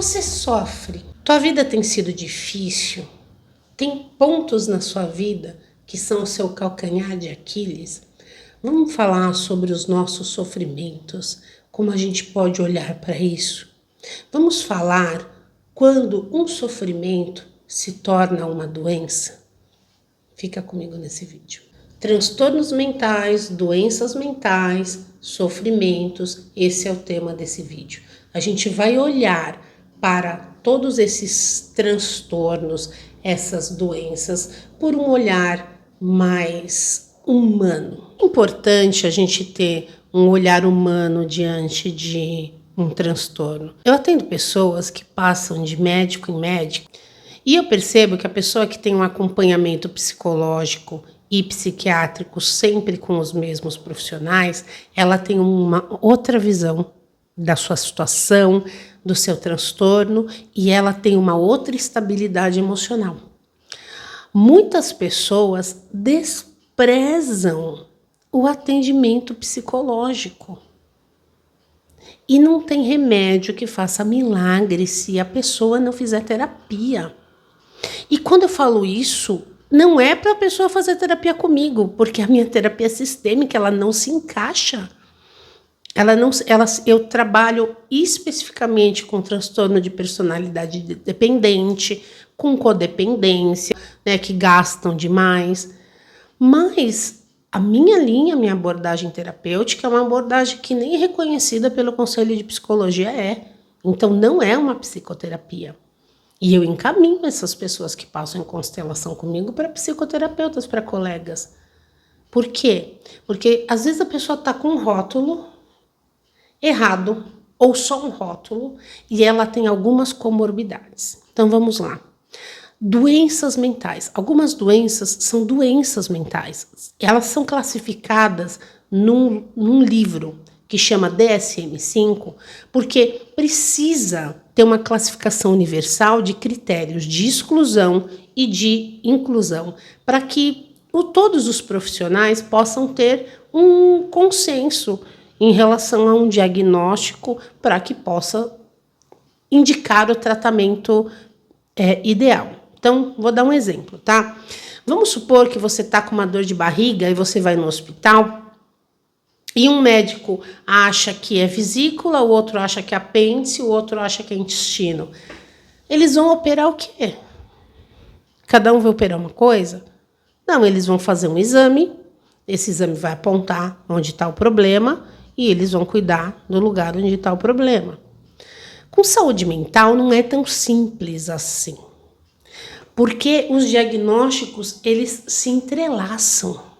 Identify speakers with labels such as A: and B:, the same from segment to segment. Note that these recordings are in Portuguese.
A: você sofre, tua vida tem sido difícil, tem pontos na sua vida que são o seu calcanhar de Aquiles, vamos falar sobre os nossos sofrimentos, como a gente pode olhar para isso. Vamos falar quando um sofrimento se torna uma doença. Fica comigo nesse vídeo. Transtornos mentais, doenças mentais, sofrimentos, esse é o tema desse vídeo. A gente vai olhar para todos esses transtornos, essas doenças, por um olhar mais humano. É importante a gente ter um olhar humano diante de um transtorno. Eu atendo pessoas que passam de médico em médico e eu percebo que a pessoa que tem um acompanhamento psicológico e psiquiátrico sempre com os mesmos profissionais, ela tem uma outra visão da sua situação, do seu transtorno, e ela tem uma outra estabilidade emocional. Muitas pessoas desprezam o atendimento psicológico. E não tem remédio que faça milagre se a pessoa não fizer terapia. E quando eu falo isso, não é para a pessoa fazer terapia comigo, porque a minha terapia sistêmica, ela não se encaixa. Eu trabalho especificamente com transtorno de personalidade dependente, com codependência, né, que gastam demais. Mas a minha abordagem terapêutica é uma abordagem que nem reconhecida pelo Conselho de Psicologia é. Então não é uma psicoterapia. E eu encaminho essas pessoas que passam em constelação comigo para psicoterapeutas, para colegas. Por quê? Porque às vezes a pessoa está com um rótulo errado, ou só um rótulo, e ela tem algumas comorbidades. Então vamos lá. Doenças mentais. Algumas doenças são doenças mentais. Elas são classificadas num livro que chama DSM-5, porque precisa ter uma classificação universal de critérios de exclusão e de inclusão, para que todos os profissionais possam ter um consenso em relação a um diagnóstico para que possa indicar o tratamento ideal. Então, vou dar um exemplo, tá? Vamos supor que você está com uma dor de barriga e você vai no hospital e um médico acha que é vesícula, o outro acha que é apêndice, o outro acha que é intestino. Eles vão operar o quê? Cada um vai operar uma coisa? Não, eles vão fazer um exame, esse exame vai apontar onde está o problema e eles vão cuidar do lugar onde está o problema. Com saúde mental não é tão simples assim, porque os diagnósticos, eles se entrelaçam.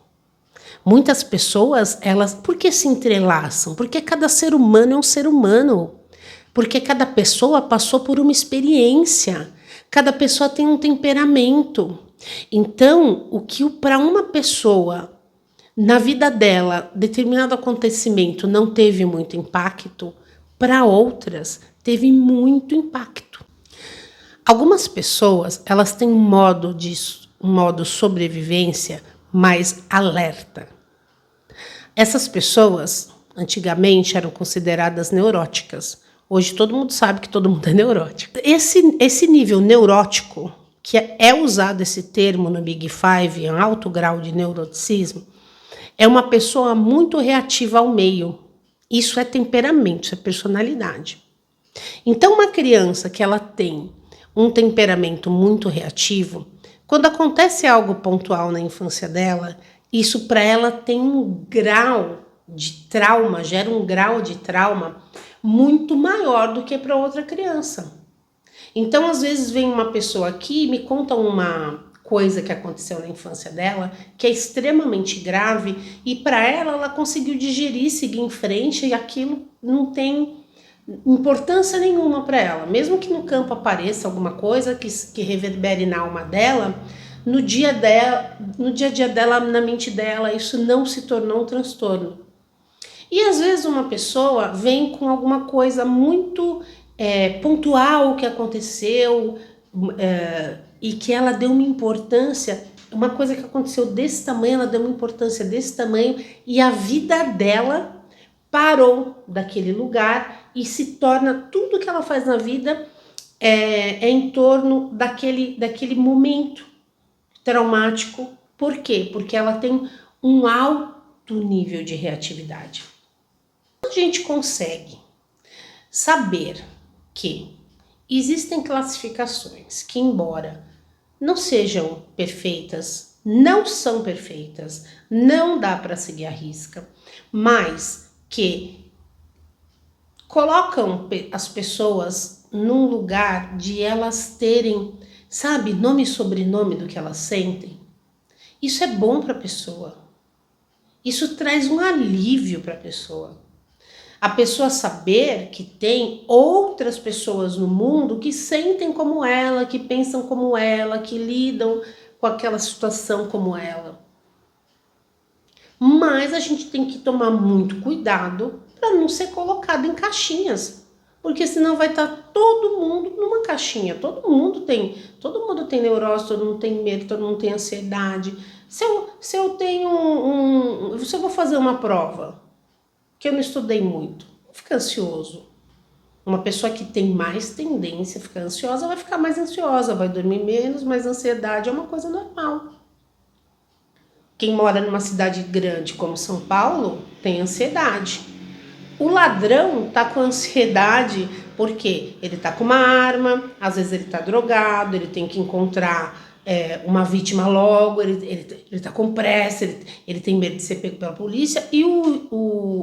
A: Muitas pessoas, por que se entrelaçam? Porque cada ser humano é um ser humano, porque cada pessoa passou por uma experiência, cada pessoa tem um temperamento. Então, o que para uma pessoa, na vida dela, determinado acontecimento não teve muito impacto, para outras teve muito impacto. Algumas pessoas, elas têm um modo sobrevivência mais alerta. Essas pessoas, antigamente, eram consideradas neuróticas. Hoje todo mundo sabe que todo mundo é neurótico. Esse nível neurótico, que é usado esse termo no Big Five, em alto grau de neuroticismo, é uma pessoa muito reativa ao meio. Isso é temperamento, isso é personalidade. Então, uma criança que ela tem um temperamento muito reativo, quando acontece algo pontual na infância dela, isso para ela tem um grau de trauma, gera um grau de trauma muito maior do que para outra criança. Então, às vezes vem uma pessoa aqui e me conta uma coisa que aconteceu na infância dela, que é extremamente grave, e para ela conseguiu digerir, seguir em frente, e aquilo não tem importância nenhuma para ela. Mesmo que no campo apareça alguma coisa que reverbere na alma dela, no dia a dia dela, na mente dela, isso não se tornou um transtorno. E às vezes uma pessoa vem com alguma coisa muito pontual que aconteceu, e que ela deu uma importância, uma coisa que aconteceu desse tamanho, ela deu uma importância desse tamanho, e a vida dela parou daquele lugar e se torna tudo que ela faz na vida é em torno daquele momento traumático. Por quê? Porque ela tem um alto nível de reatividade. A gente consegue saber que existem classificações que, embora não sejam perfeitas, não são perfeitas, não dá para seguir a risca, mas que colocam as pessoas num lugar de elas terem, sabe, nome e sobrenome do que elas sentem. Isso é bom para a pessoa. Isso traz um alívio para a pessoa. A pessoa saber que tem outras pessoas no mundo que sentem como ela, que pensam como ela, que lidam com aquela situação como ela. Mas a gente tem que tomar muito cuidado para não ser colocado em caixinhas, porque senão vai estar todo mundo numa caixinha. Todo mundo tem neurose, todo mundo tem medo, todo mundo tem ansiedade. Se eu tenho se eu vou fazer uma prova que eu não estudei muito, vou ficar ansioso. Uma pessoa que tem mais tendência a ficar ansiosa vai ficar mais ansiosa, vai dormir menos, mas ansiedade é uma coisa normal. Quem mora numa cidade grande como São Paulo tem ansiedade. O ladrão tá com ansiedade porque ele tá com uma arma, às vezes ele tá drogado, ele tem que encontrar uma vítima logo, ele tá com pressa, ele tem medo de ser pego pela polícia, e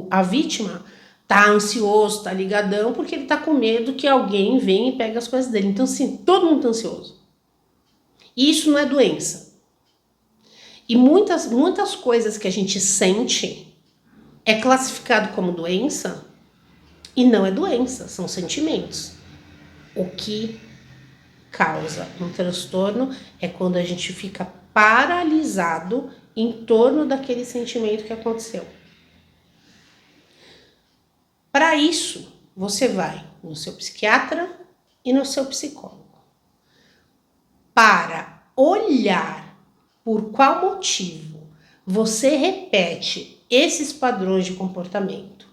A: a vítima tá ansioso, tá ligadão, porque ele tá com medo que alguém venha e pegue as coisas dele. Então, assim, todo mundo tá ansioso. E isso não é doença. E muitas coisas que a gente sente é classificado como doença e não é doença, são sentimentos. O que causa um transtorno é quando a gente fica paralisado em torno daquele sentimento que aconteceu. Para isso, você vai no seu psiquiatra e no seu psicólogo para olhar por qual motivo você repete esses padrões de comportamento,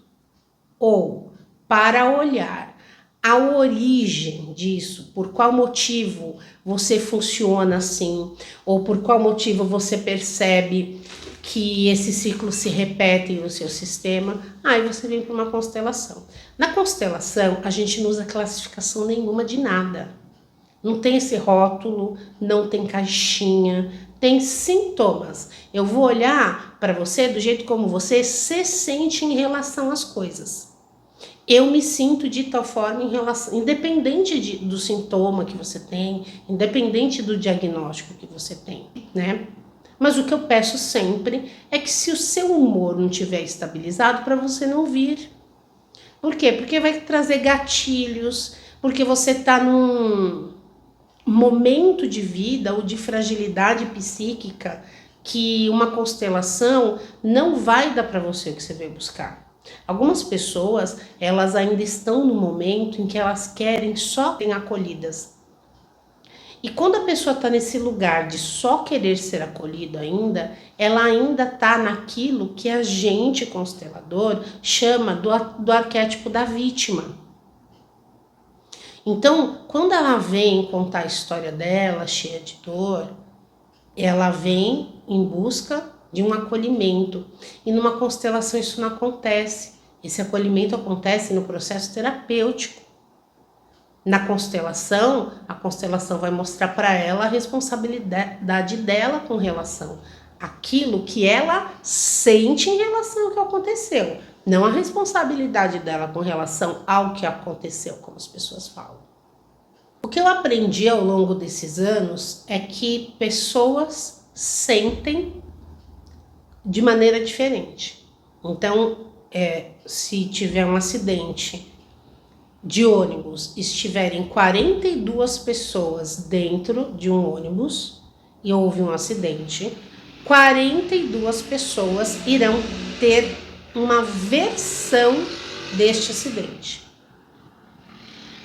A: ou para olhar a origem disso, por qual motivo você funciona assim, ou por qual motivo você percebe que esses ciclos se repetem no seu sistema. Aí você vem para uma constelação. Na constelação, a gente não usa classificação nenhuma de nada. Não tem esse rótulo, não tem caixinha, tem sintomas. Eu vou olhar para você do jeito como você se sente em relação às coisas. Eu me sinto de tal forma em relação, independente do sintoma que você tem, independente do diagnóstico que você tem, né? Mas o que eu peço sempre é que, se o seu humor não estiver estabilizado, para você não vir. Por quê? Porque vai trazer gatilhos, porque você está num momento de vida ou de fragilidade psíquica que uma constelação não vai dar para você o que você veio buscar. Algumas pessoas, elas ainda estão no momento em que elas querem só serem acolhidas. E quando a pessoa está nesse lugar de só querer ser acolhido ainda, ela ainda está naquilo que a gente, constelador, chama do arquétipo da vítima. Então, quando ela vem contar a história dela, cheia de dor, ela vem em busca de um acolhimento. E numa constelação isso não acontece. Esse acolhimento acontece no processo terapêutico. Na constelação, a constelação vai mostrar para ela a responsabilidade dela com relação àquilo que ela sente em relação ao que aconteceu. Não a responsabilidade dela com relação ao que aconteceu, como as pessoas falam. O que eu aprendi ao longo desses anos é que pessoas sentem de maneira diferente. Então, se tiver um acidente de ônibus, estiverem 42 pessoas dentro de um ônibus e houve um acidente, 42 pessoas irão ter uma versão deste acidente.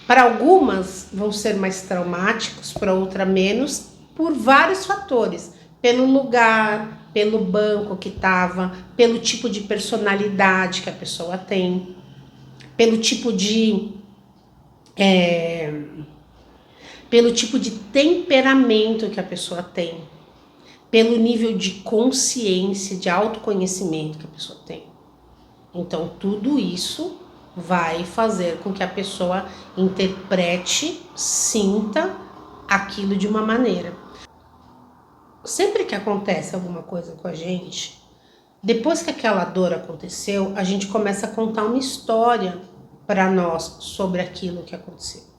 A: Para algumas vão ser mais traumáticos, para outra menos, por vários fatores. Pelo lugar, pelo banco que estava, pelo tipo de personalidade que a pessoa tem, pelo tipo de pelo tipo de temperamento que a pessoa tem, pelo nível de consciência, de autoconhecimento que a pessoa tem. Então, tudo isso vai fazer com que a pessoa interprete, sinta aquilo de uma maneira. Sempre que acontece alguma coisa com a gente, depois que aquela dor aconteceu, a gente começa a contar uma história para nós sobre aquilo que aconteceu.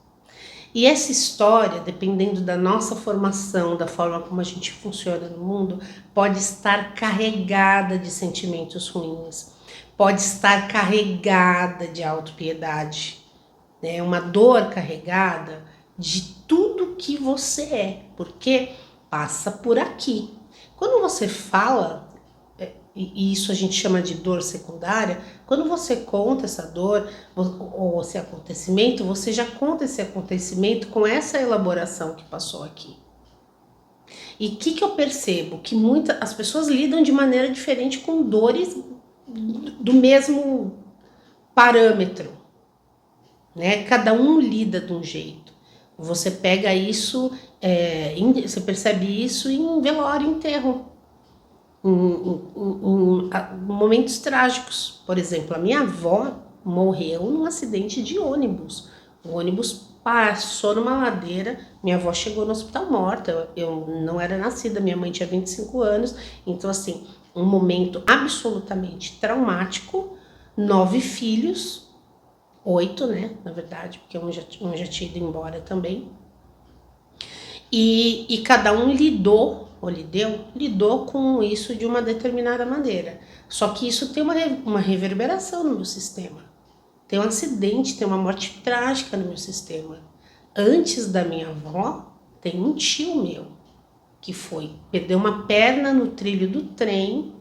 A: E essa história, dependendo da nossa formação, da forma como a gente funciona no mundo, pode estar carregada de sentimentos ruins, pode estar carregada de autopiedade, né? Uma dor carregada de tudo que você é, porque passa por aqui. Quando você fala, e isso a gente chama de dor secundária, quando você conta essa dor ou esse acontecimento, você já conta esse acontecimento com essa elaboração que passou aqui. E o que eu percebo? Que as pessoas lidam de maneira diferente com dores do mesmo parâmetro, né? Cada um lida de um jeito. Você pega isso, você percebe isso em velório, enterro. Em momentos trágicos. Por exemplo, a minha avó morreu num acidente de ônibus. O ônibus passou numa ladeira, minha avó chegou no hospital morta. Eu não era nascida, minha mãe tinha 25 anos. Então, assim, um momento absolutamente traumático. 9 filhos, 8, né, na verdade, porque um já tinha ido embora também. E cada um lidou com isso de uma determinada maneira. Só que isso tem uma reverberação no meu sistema. Tem um acidente, tem uma morte trágica no meu sistema. Antes da minha avó, tem um tio meu que perdeu uma perna no trilho do trem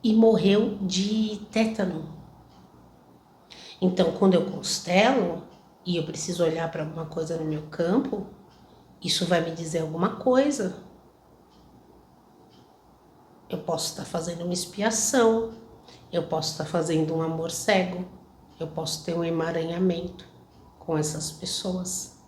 A: e morreu de tétano. Então, quando eu constelo e eu preciso olhar para alguma coisa no meu campo, isso vai me dizer alguma coisa. Eu posso estar fazendo uma expiação, eu posso estar fazendo um amor cego, eu posso ter um emaranhamento com essas pessoas.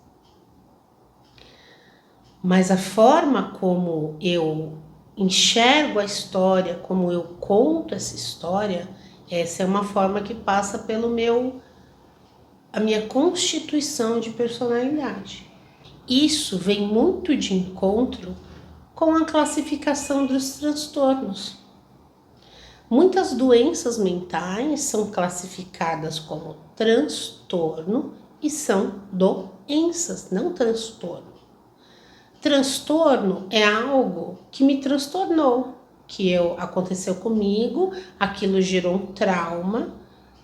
A: Mas a forma como eu enxergo a história, como eu conto essa história, essa é uma forma que passa a minha constituição de personalidade. Isso vem muito de encontro com a classificação dos transtornos. Muitas doenças mentais são classificadas como transtorno e são doenças, não transtorno. Transtorno é algo que me transtornou, aconteceu comigo, aquilo gerou um trauma,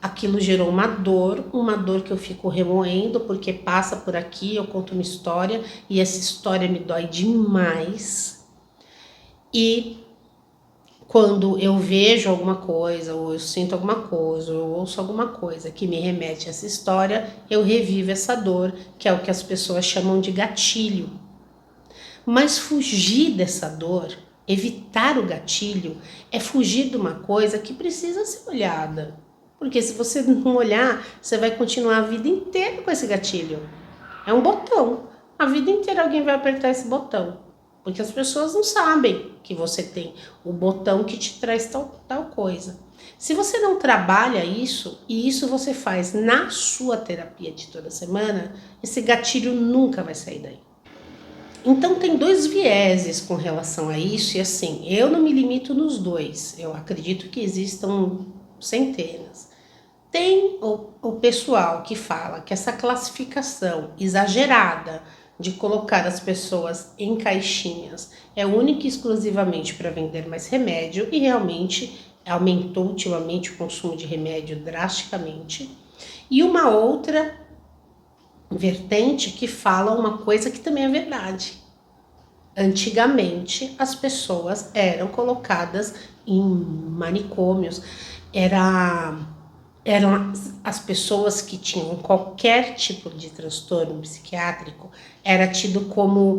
A: aquilo gerou uma dor que eu fico remoendo, porque passa por aqui, eu conto uma história e essa história me dói demais. E quando eu vejo alguma coisa, ou eu sinto alguma coisa, ou eu ouço alguma coisa que me remete a essa história, eu revivo essa dor, que é o que as pessoas chamam de gatilho. Mas fugir dessa dor, evitar o gatilho, é fugir de uma coisa que precisa ser olhada. Porque se você não olhar, você vai continuar a vida inteira com esse gatilho. É um botão. A vida inteira alguém vai apertar esse botão. Porque as pessoas não sabem que você tem o botão que te traz tal coisa. Se você não trabalha isso, e isso você faz na sua terapia de toda semana, esse gatilho nunca vai sair daí. Então tem 2 vieses com relação a isso, e assim, eu não me limito nos 2, eu acredito que existam centenas. Tem o pessoal que fala que essa classificação exagerada de colocar as pessoas em caixinhas é única e exclusivamente para vender mais remédio, e realmente aumentou ultimamente o consumo de remédio drasticamente. E uma outra vertente que fala uma coisa que também é verdade. Antigamente as pessoas eram colocadas em manicômios, era eram as pessoas que tinham qualquer tipo de transtorno psiquiátrico, era tido como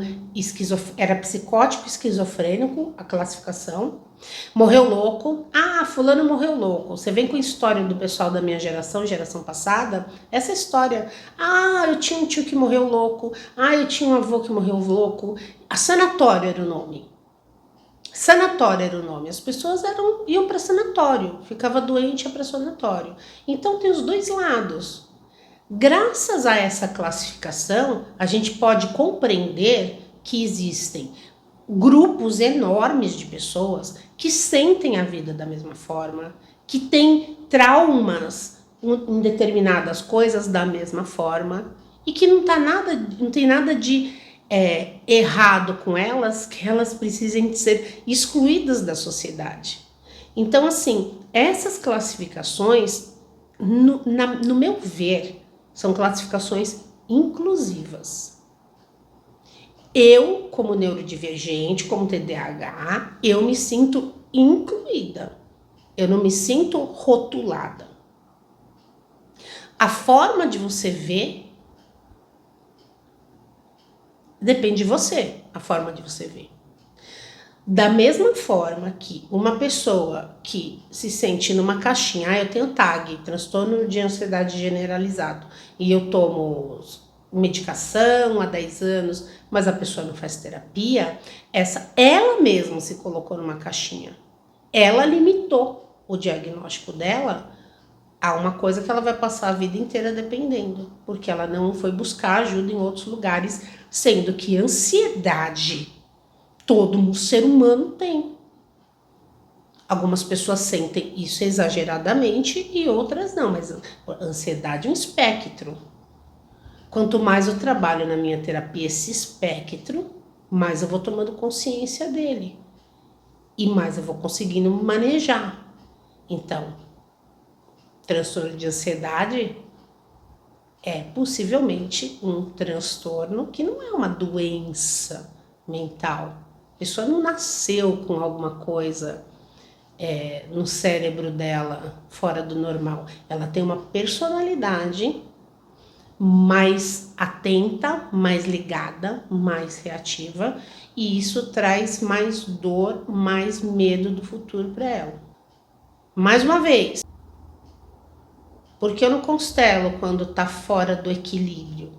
A: era psicótico esquizofrênico, a classificação. Morreu louco. Ah, fulano morreu louco. Você vem com a história do pessoal da minha geração passada, essa história. Ah, eu tinha um tio que morreu louco. Ah, eu tinha um avô que morreu louco. A sanatório era o nome. Sanatório era o nome. As pessoas iam para sanatório, ficava doente ia para sanatório. Então tem os dois lados. Graças a essa classificação, a gente pode compreender que existem grupos enormes de pessoas que sentem a vida da mesma forma, que têm traumas em determinadas coisas da mesma forma e que não tem nada de errado com elas, que elas precisem ser excluídas da sociedade. Então, assim, essas classificações, no meu ver, são classificações inclusivas. Eu, como neurodivergente, como TDAH, eu me sinto incluída. Eu não me sinto rotulada. A forma de você ver depende de você, a forma de você ver. Da mesma forma que uma pessoa que se sente numa caixinha, eu tenho TAG, transtorno de ansiedade generalizado, e eu tomo medicação há 10 anos, mas a pessoa não faz terapia, ela mesma se colocou numa caixinha. Ela limitou o diagnóstico dela a uma coisa que ela vai passar a vida inteira dependendo, porque ela não foi buscar ajuda em outros lugares, sendo que ansiedade todo ser humano tem. Algumas pessoas sentem isso exageradamente e outras não, mas a ansiedade é um espectro. Quanto mais eu trabalho na minha terapia esse espectro, mais eu vou tomando consciência dele e mais eu vou conseguindo manejar. Então, transtorno de ansiedade é possivelmente um transtorno que não é uma doença mental. A pessoa não nasceu com alguma coisa no cérebro dela fora do normal. Ela tem uma personalidade mais atenta, mais ligada, mais reativa, e isso traz mais dor, mais medo do futuro para ela. Mais uma vez, porque eu não constelo quando está fora do equilíbrio?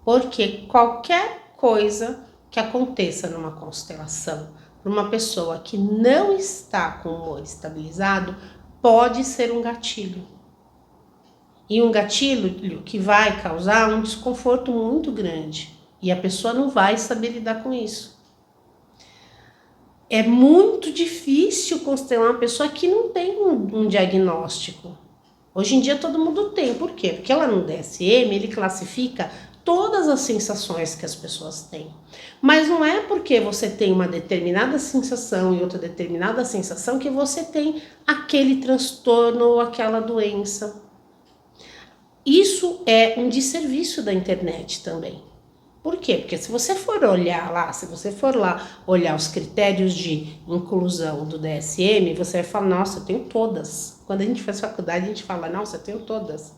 A: Porque qualquer coisa que aconteça numa constelação para uma pessoa que não está com o humor estabilizado pode ser um gatilho. E um gatilho que vai causar um desconforto muito grande. E a pessoa não vai saber lidar com isso. É muito difícil constelar uma pessoa que não tem um diagnóstico. Hoje em dia todo mundo tem. Por quê? Porque lá no DSM ele classifica todas as sensações que as pessoas têm. Mas não é porque você tem uma determinada sensação e outra determinada sensação que você tem aquele transtorno ou aquela doença. Isso é um desserviço da internet também. Por quê? Porque se você for olhar lá, olhar os critérios de inclusão do DSM, você vai falar, nossa, eu tenho todas. Quando a gente faz faculdade, a gente fala, nossa, eu tenho todas.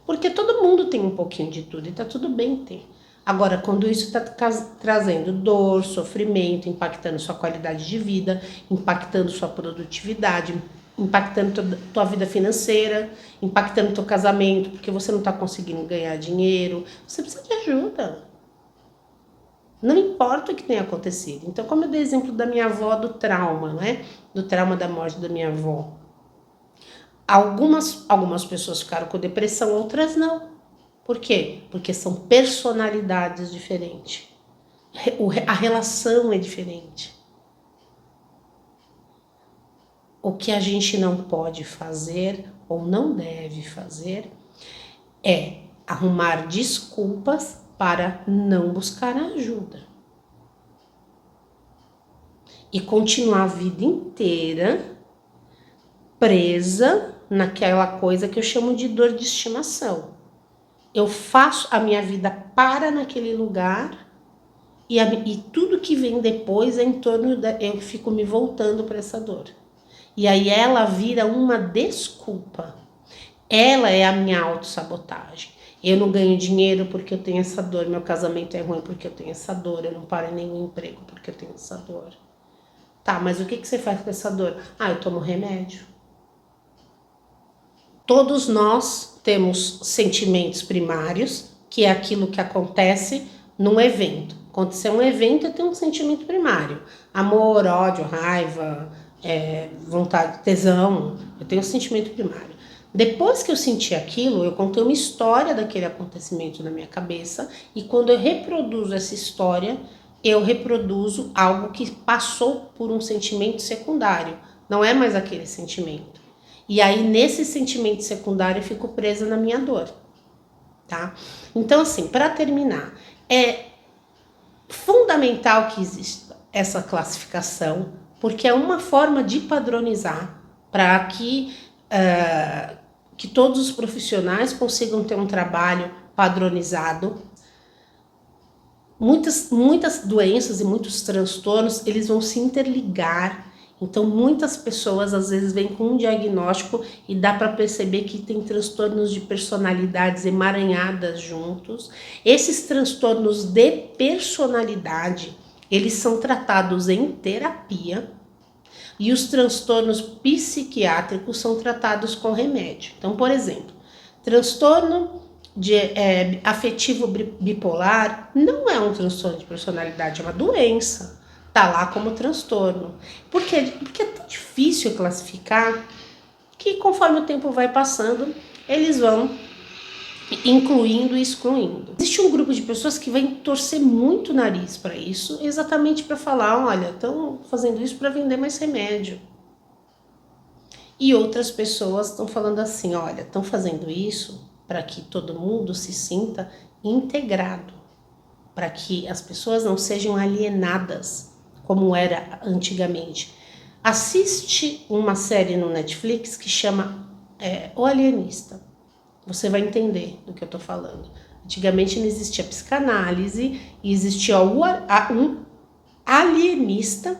A: Porque todo mundo tem um pouquinho de tudo e tá tudo bem ter. Agora, quando isso está trazendo dor, sofrimento, impactando sua qualidade de vida, impactando sua produtividade, impactando tua vida financeira, impactando teu casamento, porque você não está conseguindo ganhar dinheiro, você precisa de ajuda. Não importa o que tenha acontecido. Então, como eu dei exemplo da minha avó, do trauma, né? Do trauma da morte da minha avó. Algumas pessoas ficaram com depressão, outras não. Por quê? Porque são personalidades diferentes. A relação é diferente. O que a gente não pode fazer ou não deve fazer é arrumar desculpas para não buscar ajuda. E continuar a vida inteira presa naquela coisa que eu chamo de dor de estimação. Eu faço a minha vida para naquele lugar e tudo que vem depois é em torno eu fico me voltando para essa dor. E aí ela vira uma desculpa. Ela é a minha autossabotagem. Eu não ganho dinheiro porque eu tenho essa dor, meu casamento é ruim porque eu tenho essa dor, eu não paro em nenhum emprego porque eu tenho essa dor. Tá, mas o que você faz com essa dor? Eu tomo remédio. Todos nós temos sentimentos primários, que é aquilo que acontece num evento. Acontecer um evento, eu tenho um sentimento primário. Amor, ódio, raiva, vontade, tesão. Eu tenho um sentimento primário. Depois que eu senti aquilo, eu contei uma história daquele acontecimento na minha cabeça. E quando eu reproduzo essa história, eu reproduzo algo que passou por um sentimento secundário. Não é mais aquele sentimento. E aí, nesse sentimento secundário, eu fico presa na minha dor, tá? Então, assim, para terminar, é fundamental que exista essa classificação, porque é uma forma de padronizar para que todos os profissionais consigam ter um trabalho padronizado. Muitas doenças e muitos transtornos, eles vão se interligar. Então, muitas pessoas às vezes vêm com um diagnóstico e dá para perceber que tem transtornos de personalidades emaranhadas juntos. Esses transtornos de personalidade, eles são tratados em terapia e os transtornos psiquiátricos são tratados com remédio. Então, por exemplo, transtorno afetivo bipolar não é um transtorno de personalidade, é uma doença. Tá lá como transtorno. Por quê? Porque é tão difícil classificar que conforme o tempo vai passando, eles vão incluindo e excluindo. Existe um grupo de pessoas que vai torcer muito o nariz para isso, exatamente para falar, olha, estão fazendo isso para vender mais remédio. E outras pessoas estão falando assim, olha, estão fazendo isso para que todo mundo se sinta integrado, para que as pessoas não sejam alienadas, como era antigamente. Assiste uma série no Netflix que chama O Alienista. Você vai entender do que eu tô falando. Antigamente não existia psicanálise e existia um alienista,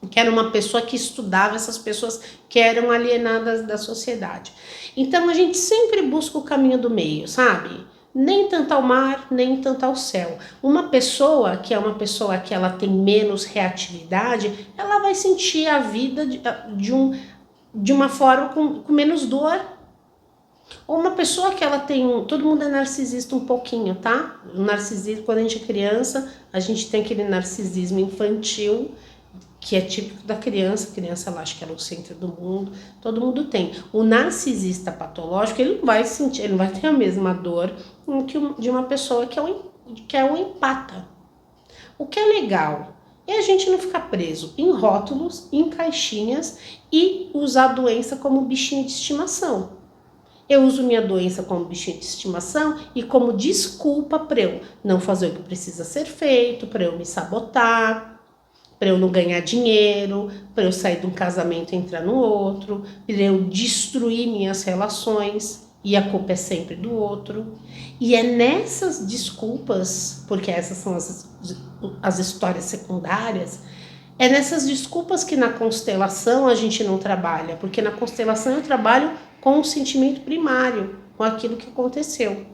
A: que era uma pessoa que estudava essas pessoas que eram alienadas da sociedade. Então a gente sempre busca o caminho do meio, sabe? Nem tanto ao mar, nem tanto ao céu. Uma pessoa que é uma pessoa que ela tem menos reatividade, ela vai sentir a vida de uma forma com menos dor. Ou uma pessoa que ela tem todo mundo é narcisista um pouquinho, tá? O narcisismo, quando a gente é criança, a gente tem aquele narcisismo infantil, que é típico da criança, ela acha que ela é o centro do mundo, todo mundo tem. O narcisista patológico, ele não vai sentir, ele não vai ter a mesma dor de uma pessoa que é um empata. O que é legal é a gente não ficar preso em rótulos, em caixinhas e usar a doença como bichinho de estimação. Eu uso minha doença como bichinho de estimação e como desculpa para eu não fazer o que precisa ser feito, para eu me sabotar, para eu não ganhar dinheiro, para eu sair de um casamento e entrar no outro, para eu destruir minhas relações, e a culpa é sempre do outro. E é nessas desculpas, porque essas são as histórias secundárias, é nessas desculpas que na constelação a gente não trabalha, porque na constelação eu trabalho com o sentimento primário, com aquilo que aconteceu.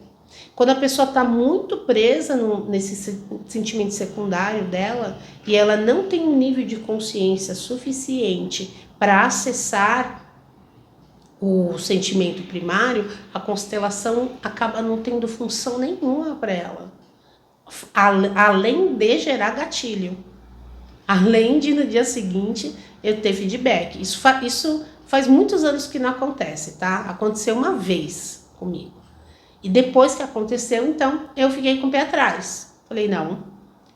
A: Quando a pessoa está muito presa nesse sentimento secundário dela e ela não tem um nível de consciência suficiente para acessar o sentimento primário, a constelação acaba não tendo função nenhuma para ela, além de gerar gatilho, além de no dia seguinte eu ter feedback. Isso faz muitos anos que não acontece, tá? Aconteceu uma vez comigo. E depois que aconteceu, então, eu fiquei com o pé atrás. Falei, não,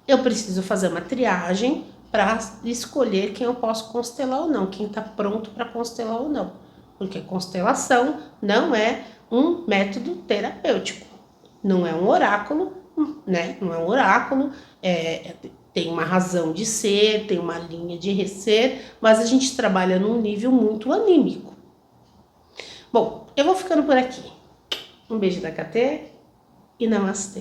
A: eu preciso fazer uma triagem para escolher quem eu posso constelar ou não, quem está pronto para constelar ou não. Porque constelação não é um método terapêutico, não é um oráculo, né? Não é um oráculo, tem uma razão de ser, tem uma linha de ser, mas a gente trabalha num nível muito anímico. Bom, eu vou ficando por aqui. Um beijo da Katê e namastê.